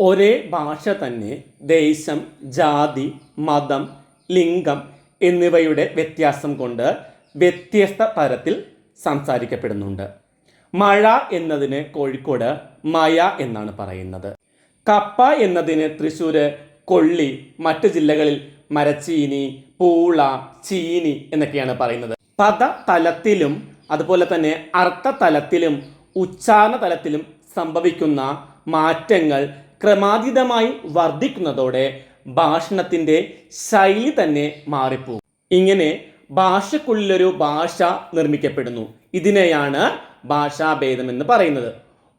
ഒരേ ഭാഷ തന്നെ ദേശം, ജാതി, മതം, ലിംഗം എന്നിവയുടെ വ്യത്യാസം കൊണ്ട് വ്യത്യസ്ത തരത്തിൽ സംസാരിക്കപ്പെടുന്നുണ്ട്. മഴ എന്നതിന് കോഴിക്കോട് മയ എന്നാണ് പറയുന്നത്. കപ്പ എന്നതിന് തൃശ്ശൂർ കൊള്ളി, മറ്റ് ജില്ലകളിൽ മരച്ചീനി, പൂള, ചീനി എന്നൊക്കെയാണ് പറയുന്നത്. പദതലത്തിലും അതുപോലെ തന്നെ അർത്ഥതലത്തിലും ഉച്ചാരണ തലത്തിലും സംഭവിക്കുന്ന മാറ്റങ്ങൾ ക്രമാതീതമായി വർദ്ധിക്കുന്നതോടെ ഭാഷണത്തിൻ്റെ ശൈലി തന്നെ മാറിപ്പോകും. ഇങ്ങനെ ഭാഷയ്ക്കുള്ളിലൊരു ഭാഷ നിർമ്മിക്കപ്പെടുന്നു. ഇതിനെയാണ് ഭാഷാഭേദം എന്ന് പറയുന്നത്.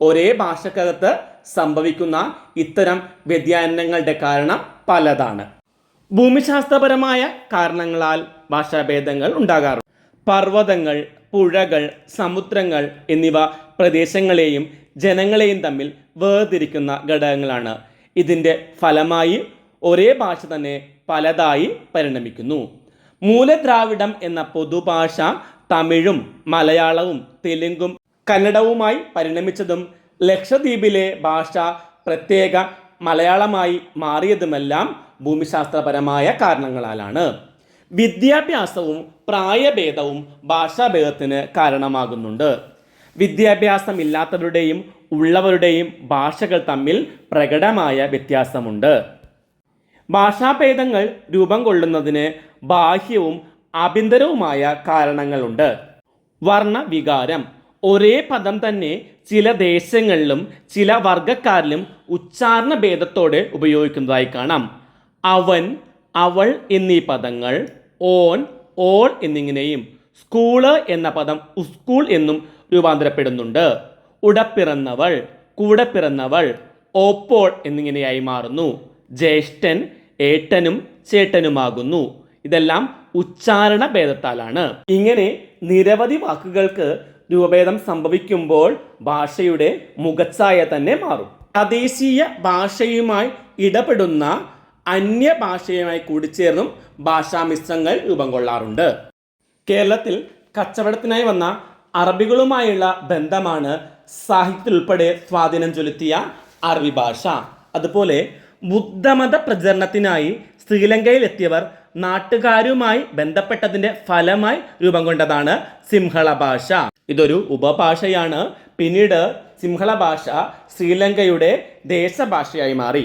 ഒരേ ഭാഷക്കകത്ത് സംഭവിക്കുന്ന ഇത്തരം വ്യതിയാനങ്ങളുടെ കാരണം പലതാണ്. ഭൂമിശാസ്ത്രപരമായ കാരണങ്ങളാൽ ഭാഷാഭേദങ്ങൾ ഉണ്ടാകാറുണ്ട്. പർവ്വതങ്ങൾ, പുഴകൾ, സമുദ്രങ്ങൾ എന്നിവ പ്രദേശങ്ങളെയും ജനങ്ങളെയും തമ്മിൽ വേർതിരിക്കുന്ന ഘടകങ്ങളാണ്. ഇതിൻ്റെ ഫലമായി ഒരേ ഭാഷ തന്നെ പലതായി പരിണമിക്കുന്നു. മൂലദ്രാവിഡം എന്ന പൊതുഭാഷ തമിഴും മലയാളവും തെലുങ്കും കന്നഡവുമായി പരിണമിച്ചതും ലക്ഷദ്വീപിലെ ഭാഷ പ്രത്യേക മലയാളമായി മാറിയതുമെല്ലാം ഭൂമിശാസ്ത്രപരമായ കാരണങ്ങളാലാണ്. വിദ്യാഭ്യാസവും പ്രായഭേദവും ഭാഷാഭേദത്തിന് കാരണമാകുന്നുണ്ട്. വിദ്യാഭ്യാസമില്ലാത്തവരുടെയും ഉള്ളവരുടെയും ഭാഷകൾ തമ്മിൽ പ്രകടമായ വ്യത്യാസമുണ്ട്. ഭാഷാഭേദങ്ങൾ രൂപം കൊള്ളുന്നതിന് ബാഹ്യവും ആഭ്യന്തരവുമായ കാരണങ്ങളുണ്ട്. വർണ്ണവികാരം. ഒരേ പദം തന്നെ ചില ദേശങ്ങളിലും ചില വർഗക്കാരിലും ഉച്ചാരണ ഭേദത്തോടെ ഉപയോഗിക്കുന്നതായി കാണാം. അവൻ, അവൾ എന്നീ പദങ്ങൾ ഓൻ, ഓൾ എന്നിങ്ങനെയും സ്കൂള് എന്ന പദം ഉസ്കൂൾ എന്നും രൂപാന്തരപ്പെടുന്നുണ്ട്. ഉടപ്പിറന്നവൾ, കൂടെ പിറന്നവൾ, ഓപ്പോൾ എന്നിങ്ങനെയായി മാറുന്നു. ജ്യേഷ്ഠൻ ഏട്ടനും ചേട്ടനുമാകുന്നു. ഇതെല്ലാം ഉച്ചാരണ ഭേദത്താലാണ്. ഇങ്ങനെ നിരവധി വാക്കുകൾക്ക് രൂപഭേദം സംഭവിക്കുമ്പോൾ ഭാഷയുടെ മുഖച്ഛായ തന്നെ മാറും. തദ്ദേശീയ ഭാഷയുമായി ഇടപെടുന്ന അന്യഭാഷയുമായി കൂടിച്ചേർന്നും ഭാഷാമിശ്രങ്ങൾ രൂപം കൊള്ളാറുണ്ട്. കേരളത്തിൽ കച്ചവടത്തിനായി വന്ന അറബികളുമായുള്ള ബന്ധമാണ് സാഹിത്യത്തിലുൾപ്പെടെ സ്വാധീനം ചെലുത്തിയ അറബി ഭാഷ. അതുപോലെ ബുദ്ധമത പ്രചരണത്തിനായി ശ്രീലങ്കയിൽ എത്തിയവർ നാട്ടുകാരുമായി ബന്ധപ്പെട്ടതിൻ്റെ ഫലമായി രൂപം കൊണ്ടതാണ് സിംഹള ഭാഷ. ഇതൊരു ഉപഭാഷയാണ്. പിന്നീട് സിംഹള ഭാഷ ശ്രീലങ്കയുടെ ദേശഭാഷയായി മാറി.